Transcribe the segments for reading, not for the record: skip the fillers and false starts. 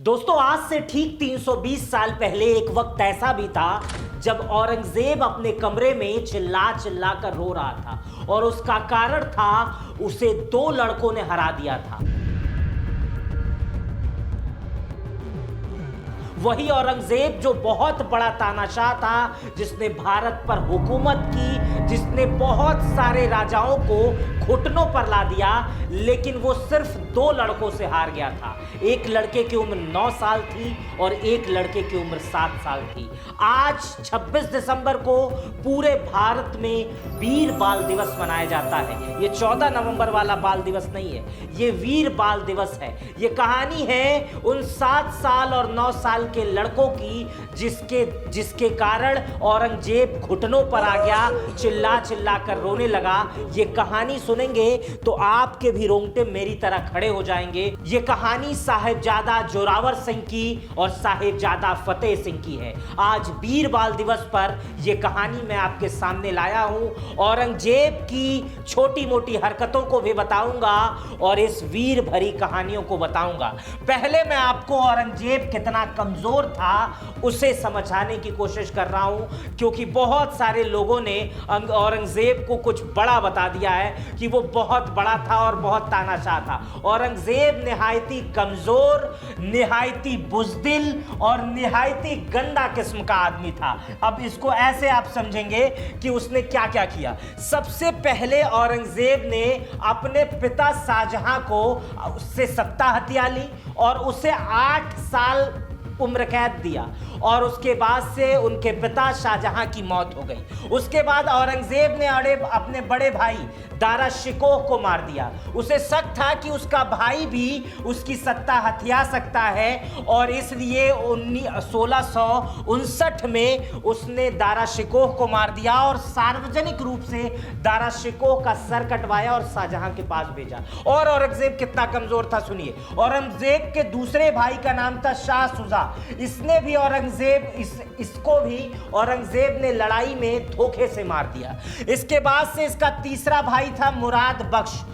दोस्तों, आज से ठीक 320 साल पहले एक वक्त ऐसा भी था जब औरंगजेब अपने कमरे में चिल्ला चिल्ला कर रो रहा था और उसका कारण था उसे दो लड़कों ने हरा दिया था। वही औरंगजेब जो बहुत बड़ा तानाशाह था, जिसने भारत पर हुकूमत की, जिसने बहुत सारे राजाओं को घुटनों पर ला दिया, लेकिन वो सिर्फ दो लड़कों से हार गया था। एक लड़के की उम्र 9 साल थी और एक लड़के की उम्र 7 साल थी। आज 26 दिसंबर को पूरे भारत में वीर बाल दिवस मनाया जाता है। ये 14 नवंबर वाला बाल दिवस नहीं है, ये वीर बाल दिवस है। ये कहानी है उन 7 साल और 9 साल के लड़कों की जिसके कारण औरंगजेब घुटनों पर आ गया, चिल्ला चिल्ला कर रोने लगा। ये कहानी सुनेंगे तो आपके भी रोंगटे मेरी तरह खड़े हो जाएंगे। ये कहानी साहिबजादा जोरावर सिंह की और साहिबजादा फतेह सिंह की है। आज वीर बाल दिवस पर यह कहानी मैं आपके सामने लाया हूं। औरंगजेब की छोटी मोटी हरकतों को भी बताऊंगा और इस वीर भरी कहानियों को बताऊंगा। पहले मैं आपको औरंगजेब कितना कमजोर था उसे समझाने की कोशिश कर रहा हूं, क्योंकि बहुत सारे लोगों ने औरंगजेब को कुछ बड़ा बता दिया है कि वो बहुत बड़ा था और बहुत तानाशाह था। औरंगजेब निहायती कमजोर, निहायती बुज़दिल और निहायती गंदा किस्म का आदमी था। अब इसको ऐसे आप समझेंगे कि उसने क्या क्या किया। सबसे पहले औरंगजेब ने अपने पिता शाहजहां को उससे सत्ता हथिया ली और उसे 8 साल उम्र कैद दिया और उसके बाद से उनके पिता शाहजहां की मौत हो गई। उसके बाद औरंगजेब ने अपने बड़े भाई दारा शिकोह को मार दिया। उसे शक था कि उसका भाई भी उसकी सत्ता हथिया सकता है और इसलिए 1659 में उसने दारा शिकोह को मार दिया और सार्वजनिक रूप से दारा शिकोह का सर कटवाया और शाहजहां के पास भेजा। और औरंगजेब कितना कमजोर था सुनिए। औरंगजेब के दूसरे भाई का नाम था शाह सुजा। इसको भी औरंगजेब ने लड़ाई में धोखे से मार दिया। इसके बाद से इसका तीसरा भाई था मुराद बख्श।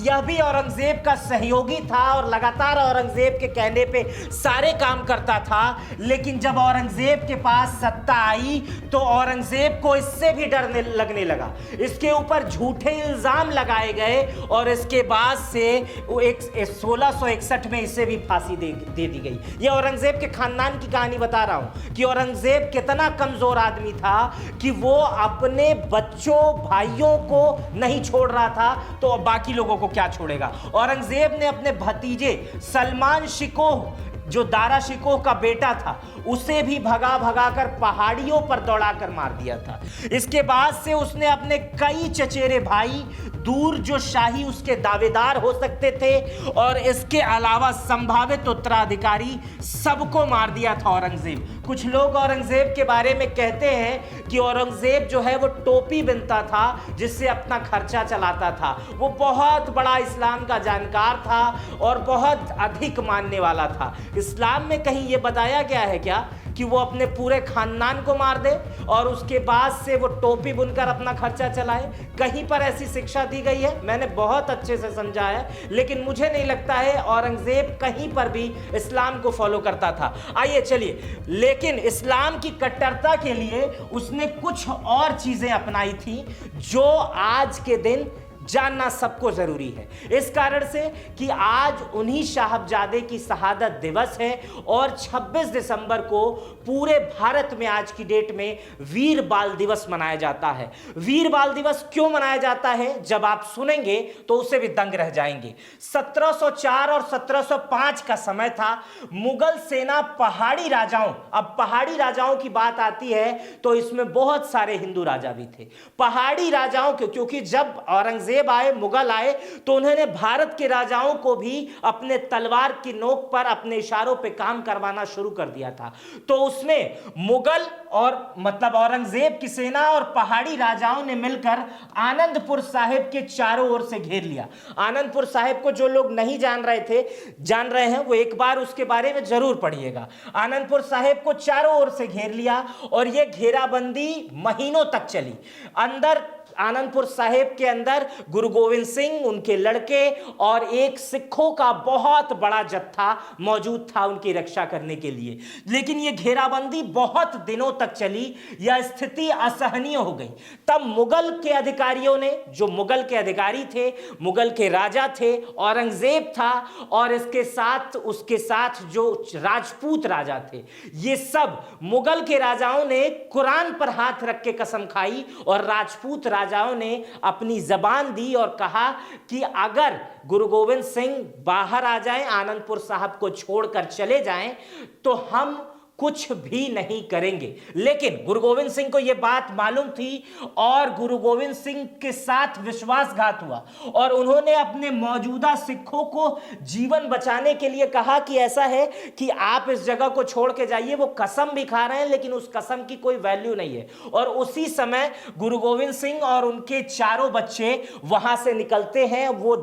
यह भी औरंगजेब का सहयोगी था और लगातार औरंगजेब के कहने पे सारे काम करता था। लेकिन जब औरंगजेब के पास सत्ता आई तो औरंगजेब को इससे भी डर लगने लगा। इसके ऊपर झूठे इल्जाम लगाए गए और इसके बाद से 1661 में इसे भी फांसी दे दी गई। यह औरंगजेब के खानदान की कहानी बता रहा हूं कि औरंगजेब कितना कमजोर आदमी था कि वो अपने बच्चों भाइयों को नहीं छोड़ रहा था तो बाकी लोगों को क्या छोड़ेगा। औरंगजेब ने अपने भतीजे सलमान शिकोह जो दारा शिकोह का बेटा था उसे भी भगा भगा कर पहाड़ियों पर दौड़ाकर मार दिया था। इसके बाद से उसने अपने कई चचेरे भाई दूर जो शाही उसके दावेदार हो सकते थे और इसके अलावा संभावित उत्तराधिकारी सबको मार दिया था औरंगजेब। कुछ लोग औरंगजेब के बारे में कहते हैं कि औरंगजेब जो है वो टोपी बिनता था जिससे अपना खर्चा चलाता था। वो बहुत बड़ा इस्लाम का जानकार था और बहुत अधिक मानने वाला था। इस्लाम में कहीं ये बताया गया है क्या कि वो अपने पूरे खानदान को मार दे और उसके बाद से वो टोपी बुनकर अपना खर्चा चलाए? कहीं पर ऐसी शिक्षा दी गई है? मैंने बहुत अच्छे से समझा है, लेकिन मुझे नहीं लगता है औरंगजेब कहीं पर भी इस्लाम को फॉलो करता था। आइए चलिए, लेकिन इस्लाम की कट्टरता के लिए उसने कुछ और चीजें अपनाई थी जो आज के दिन जानना सबको जरूरी है। इस कारण से कि आज उन्हीं साहबजादे की शहादत दिवस है और 26 दिसंबर को पूरे भारत में आज की डेट में वीर बाल दिवस मनाया जाता है। वीर बाल दिवस क्यों मनाया जाता है जब आप सुनेंगे तो उसे भी दंग रह जाएंगे। 1704 और 1705 का समय था। मुगल सेना पहाड़ी राजाओं, अब पहाड़ी राजाओं की बात आती है तो इसमें बहुत सारे हिंदू राजा भी थे। पहाड़ी राजाओं क्योंकि जब औरंगजेब आए, मुगल आए, तो उन्होंने भारत के राजाओं को भी अपने तलवार की नोक पर अपने इशारों पे काम करवाना शुरू कर दिया था। तो उसमें मुगल और मतलब औरंगजेब की सेना और पहाड़ी राजाओं ने मिलकर आनंदपुर साहिब के चारों ओर से घेर लिया। आनंदपुर साहिब को जो लोग नहीं जान रहे हैं वो एक बार उसके बारे में जरूर पढ़िएगा। आनंदपुर साहिब को चारों ओर से घेर लिया और यह घेराबंदी महीनों तक चली। अंदर आनंदपुर साहिब के अंदर गुरु गोविंद सिंह, उनके लड़के और एक सिखों का बहुत बड़ा जत्था मौजूद था उनकी रक्षा करने के लिए। लेकिन यह घेराबंदी बहुत दिनों तक चली, यह स्थिति असहनीय हो गई। तब मुगल के अधिकारियों ने, जो मुगल के अधिकारी थे, मुगल के राजा थे, औरंगजेब था, और उसके साथ जो राजपूत राजा थे, ये सब मुगल के राजाओं ने कुरान पर हाथ रख के कसम खाई और राजपूत राजाओं ने अपनी जबान दी और कहा कि अगर गुरु गोविंद सिंह बाहर आ जाएं, आनंदपुर साहब को छोड़कर चले जाएं, तो हम कुछ भी नहीं करेंगे। लेकिन गुरु गोविंद सिंह को यह बात मालूम थी और गुरु गोविंद सिंह के साथ विश्वासघात हुआ और उन्होंने अपने मौजूदा सिखों को जीवन बचाने के लिए कहा कि ऐसा है कि आप इस जगह को छोड़ के जाइए। वो कसम भी खा रहे हैं लेकिन उस कसम की कोई वैल्यू नहीं है। और उसी समय गुरु गोविंद सिंह और उनके चारों बच्चे वहां से निकलते हैं। वो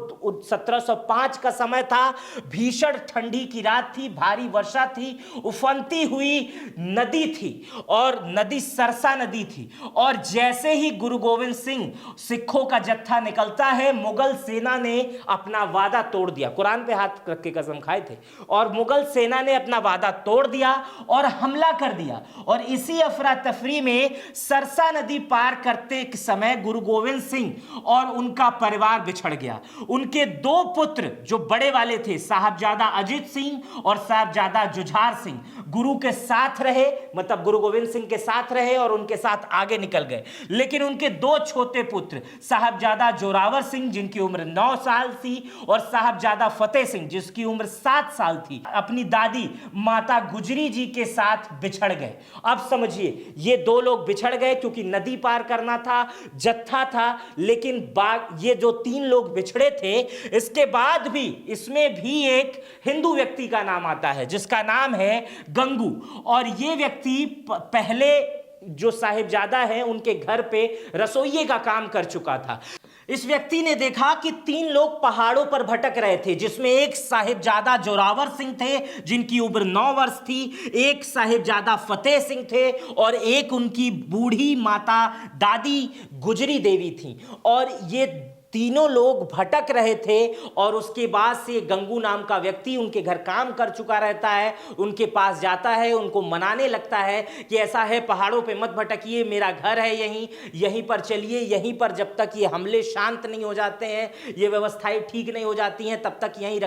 1705 का समय था, भीषण ठंडी की रात थी, भारी वर्षा थी, उफनती हुई नदी थी और नदी सरसा नदी थी। और जैसे ही गुरु गोविंद सिंह सिखों का जत्था निकलता है, मुगल सेना ने अपना वादा तोड़ दिया। कुरान पे हाथ रख के कसम खाए थे और मुगल सेना ने अपना वादा तोड़ दिया और हमला कर दिया। और इसी अफरा तफरी में सरसा नदी पार करते समय गुरु गोविंद सिंह और उनका परिवार बिछड़ गया। उनके दो पुत्र जो बड़े वाले थे, साहबजादा अजीत सिंह और साहबजादा जुझार सिंह, गुरु के साथ रहे, मतलब गुरु गोविंद सिंह के साथ रहे और उनके साथ आगे निकल गए। लेकिन उनके दो छोटे पुत्र, साहबजादा जोरावर सिंह जिनकी उम्र 9 साल थी और साहबजादा फतेह सिंह जिसकी उम्र 7 साल थी, अपनी दादी माता गुजरी जी के साथ बिछड़ गए। अब समझिए, ये दो लोग बिछड़ गए क्योंकि नदी पार करना था, जत्था था। लेकिन ये जो 3 लोग बिछड़े थे, इसके बाद भी इसमें भी एक हिंदू व्यक्ति का नाम आता है जिसका नाम है गंगू। और ये व्यक्ति पहले जो साहिबजादा है उनके घर पे रसोइये का काम कर चुका था। इस व्यक्ति ने देखा कि 3 लोग पहाड़ों पर भटक रहे थे, जिसमें एक साहिबजादा जोरावर सिंह थे जिनकी उम्र 9 वर्ष थी, एक साहिबजादा फतेह सिंह थे और एक उनकी बूढ़ी माता दादी गुजरी देवी थी। और ये तीनों लोग भटक रहे थे और उसके बाद से गंगू नाम का व्यक्ति उनके घर काम कर चुका रहता है, उनके पास जाता है, उनको मनाने लगता है कि ऐसा है, पहाड़ों पे मत भटकिए, मेरा घर है यहीं पर चलिए, यहीं पर जब तक ये हमले शांत नहीं हो जाते हैं, ये व्यवस्थाएं ठीक नहीं हो जाती हैं, तब तक यहीं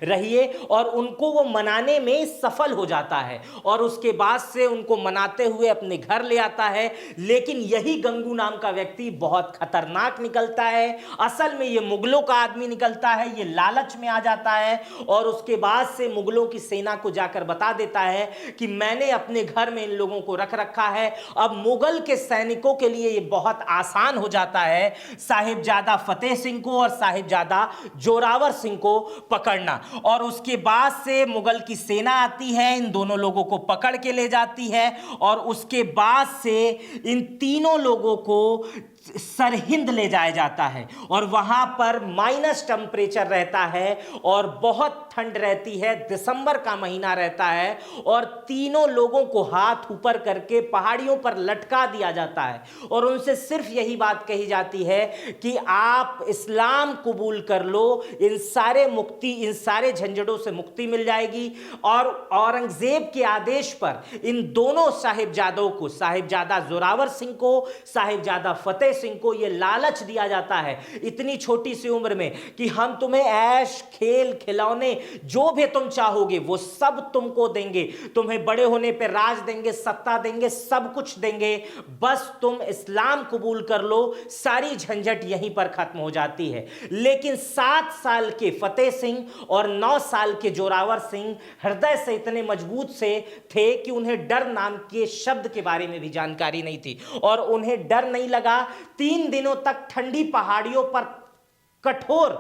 रहिए। और उनको वो मनाने में सफल हो जाता है और उसके बाद से उनको मनाते हुए अपने घर ले आता है। लेकिन यही गंगू नाम का व्यक्ति बहुत खतरनाक निकलता है। असल में ये मुगलों का आदमी निकलता है, ये लालच में आ जाता है और उसके बाद से मुगलों की सेना को जाकर बता देता है कि मैंने अपने घर में इन लोगों को रख रखा है। अब मुगल के सैनिकों के लिए ये बहुत आसान हो जाता है साहिबजादा फतेह सिंह को और साहिबजादा जोरावर सिंह को पकड़ना। और उसके बाद से मुगल की सेना आती है, इन दोनों लोगों को पकड़ के ले जाती है और उसके बाद से इन तीनों लोगों को सरहिंद ले जाया जाता है और वहां पर माइनस टेम्परेचर रहता है और बहुत ठंड रहती है, दिसंबर का महीना रहता है और तीनों लोगों को हाथ ऊपर करके पहाड़ियों पर लटका दिया जाता है और उनसे सिर्फ यही बात कही जाती है कि आप इस्लाम कबूल कर लो, इन सारे झंझटों से मुक्ति मिल जाएगी। और औरंगजेब के आदेश पर इन दोनों साहिबजादों को, साहिबजादा जोरावर सिंह को, साहिबजादा फतेह सिंह को यह लालच दिया जाता है इतनी छोटी सी उम्र में कि हम तुम्हें ऐश खेल खिलौने जो भी तुम चाहोगे वो सब तुमको देंगे, तुम्हें बड़े होने पे राज देंगे, सत्ता देंगे, सब कुछ देंगे, बस तुम इस्लाम कबूल कर लो, सारी झंझट यहीं पर खत्म हो जाती है। लेकिन 7 साल के फतेह सिंह और 9 साल के जोरावर सिंह हृदय से इतने मजबूत से थे कि उन्हें डर नाम के शब्द के बारे में भी जानकारी नहीं थी और उन्हें डर नहीं लगा। 3 दिनों तक ठंडी पहाड़ियों पर कठोर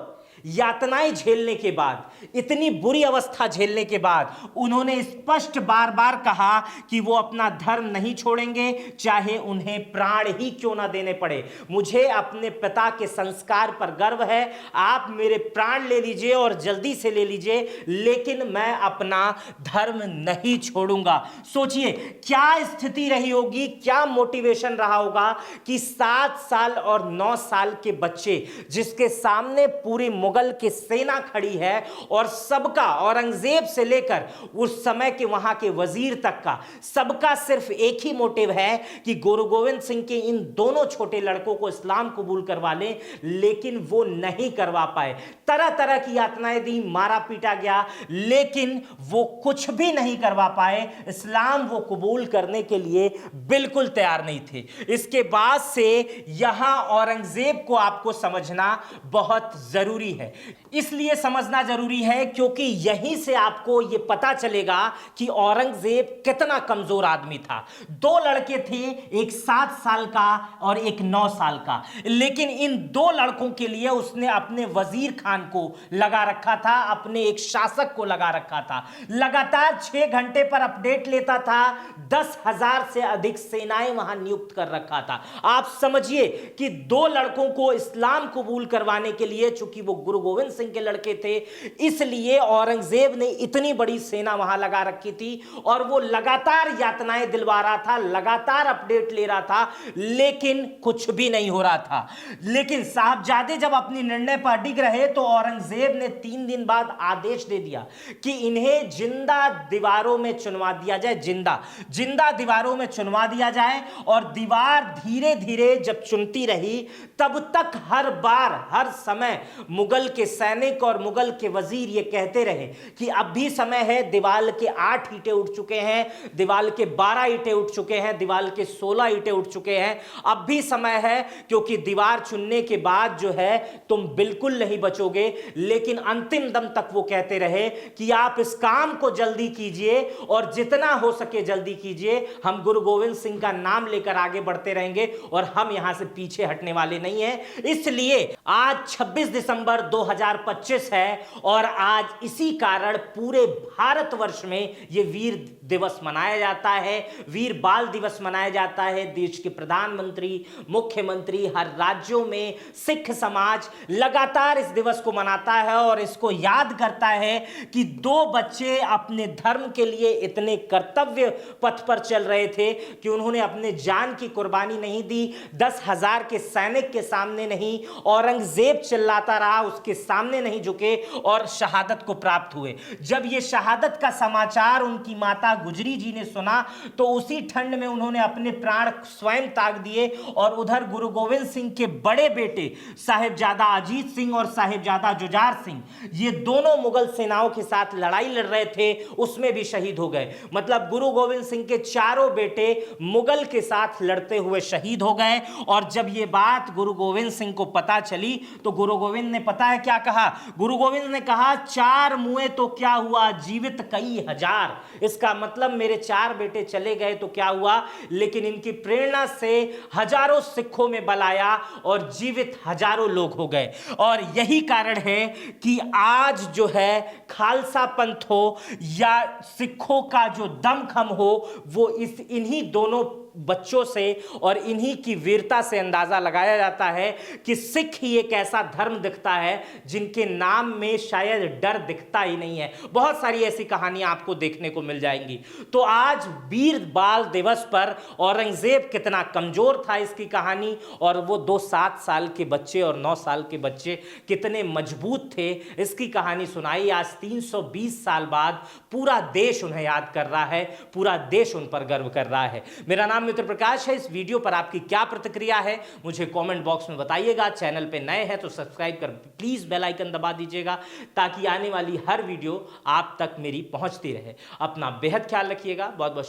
यातनाएं झेलने के बाद, इतनी बुरी अवस्था झेलने के बाद उन्होंने स्पष्ट बार बार कहा कि वो अपना धर्म नहीं छोड़ेंगे, चाहे उन्हें प्राण ही क्यों ना देने पड़े। मुझे अपने पिता के संस्कार पर गर्व है, आप मेरे प्राण ले लीजिए और जल्दी से ले लीजिए, लेकिन मैं अपना धर्म नहीं छोड़ूंगा। सोचिए क्या स्थिति रही होगी, क्या मोटिवेशन रहा होगा कि 7 साल और 9 साल के बच्चे जिसके सामने पूरी मुगल की सेना खड़ी है और सबका, औरंगजेब से लेकर उस समय के वहां के वजीर तक का, सबका सिर्फ एक ही मोटिव है कि गुरु गोविंद सिंह के इन दोनों छोटे लड़कों को इस्लाम कबूल करवा लें, लेकिन वो नहीं करवा पाए। तरह तरह की यातनाएं दी, मारा पीटा गया, लेकिन वो कुछ भी नहीं करवा पाए। इस्लाम वो कबूल करने के लिए बिल्कुल तैयार नहीं थे। इसके बाद से यहां औरंगजेब को आपको समझना बहुत जरूरी है। इसलिए समझना जरूरी है क्योंकि यहीं से आपको यह पता चलेगा कि औरंगजेब कितना कमजोर आदमी था। 2 लड़के थे, एक 7 साल का और एक 9 साल का, लेकिन इन 2 लड़कों के लिए उसने अपने वजीर खान को लगा रखा था, अपने एक शासक को लगा रखा था। लगातार 6 घंटे पर अपडेट लेता था, 10,000 से अधिक सेनाएं वहां नियुक्त कर रखा था। आप समझिए कि 2 लड़कों को इस्लाम कबूल करवाने के लिए, चूंकि वो गुरु गोविंद सिंह के लड़के थे, इसलिए औरंगजेब ने इतनी बड़ी सेना वहां लगा रखी थी और वो लगातार यातनाएं दिलवा रहा था, लगातार अपडेट ले रहा था, लेकिन कुछ भी नहीं हो रहा था। लेकिन साहबजादे जब अपनी निर्णय पर अडिग रहे तो औरंगजेब ने 3 दिन बाद आदेश दे दिया कि इन्हें जिंदा दीवारों में चुनवा दिया जाए, जिंदा दीवारों में चुनवा दिया जाए। और दीवार धीरे धीरे जब चुनती रही, तब तक हर बार, हर समय मुगल के सैनिक और मुगल के वजीर ये कहते रहे कि अब भी समय है, दीवार के 8 ईंटें उठ चुके हैं, दीवार के 12 ईंटें उठ चुके हैं, दीवार के 16 ईंटें उठ चुके हैं, अब भी समय है, क्योंकि दीवार चुनने के बाद जो है तुम बिल्कुल नहीं बचोगे। लेकिन अंतिम दम तक वो कहते रहे कि आप इस काम को जल्दी कीजिए और जितना हो सके जल्दी कीजिए, हम गुरु गोविंद सिंह का नाम लेकर आगे बढ़ते रहेंगे और हम यहां से पीछे हटने वाले नहीं हैं। इसलिए आज 26 दिसंबर 2025 है और आज इसी कारण पूरे भारतवर्ष में यह वीर दिवस मनाया जाता है, वीर बाल दिवस मनाया जाता है। देश के प्रधानमंत्री, मुख्यमंत्री, हर राज्यों में सिख समाज लगातार इस दिवस को मनाता है और इसको याद करता है कि 2 बच्चे अपने धर्म के लिए इतने कर्तव्य पथ पर चल रहे थे कि उन्होंने अपने जान की कुर्बानी नहीं दी, 10,000 के सैनिक के सामने नहीं, औरंगजेब चिल्लाता रहा उसके सामने नहीं झुके और शहादत को प्राप्त हुए। जब यह शहादत का समाचार उनकी माता गुजरी जी ने सुना तो उसी ठंड में उन्होंने अपने प्राण स्वयं त्याग दिए और उधर गुरु गोविंद सिंह के बड़े बेटे साहिबजादा अजीत सिंह और साहिबजादा जुझार सिंह, ये दोनों मुगल सेनाओं के साथ लड़ाई लड़ रहे थे, उसमें भी शहीद हो गए। मतलब गुरु गोविंद सिंह के चारों बेटे मुगल के साथ लड़ते हुए शहीद हो गए। और जब यह बात गुरु गोविंद सिंह को पता चली तो गुरु गोविंद ने पता है क्या कहा? गुरु गोविंद ने कहा, 4 मुए तो क्या हुआ, जीवित कई हजार। इसका मतलब मेरे 4 बेटे चले गए तो क्या हुआ, लेकिन इनकी प्रेरणा से हजारों सिखों में बल आया और जीवित हजारों लोग हो गए। और यही कारण है कि आज जो है खालसा पंथ हो या सिखों का जो दमखम हो, वो इन्हीं दोनों बच्चों से और इन्हीं की वीरता से अंदाजा लगाया जाता है कि सिख ही एक ऐसा धर्म दिखता है जिनके नाम में शायद डर दिखता ही नहीं है। बहुत सारी ऐसी कहानियां आपको देखने को मिल जाएंगी। तो आज वीर बाल दिवस पर औरंगजेब कितना कमजोर था इसकी कहानी, और वो 2 7 साल के बच्चे और 9 साल के बच्चे कितने मजबूत थे, इसकी कहानी सुनाई। आज 320 साल बाद पूरा देश उन्हें याद कर रहा है, पूरा देश उन पर गर्व कर रहा है। मेरा नाम मित्र प्रकाश है। इस वीडियो पर आपकी क्या प्रतिक्रिया है मुझे कमेंट बॉक्स में बताइएगा। चैनल पे नए हैं तो सब्सक्राइब कर प्लीज बेल आइकन दबा दीजिएगा ताकि आने वाली हर वीडियो आप तक मेरी पहुंचती रहे। अपना बेहद ख्याल रखिएगा। बहुत बहुत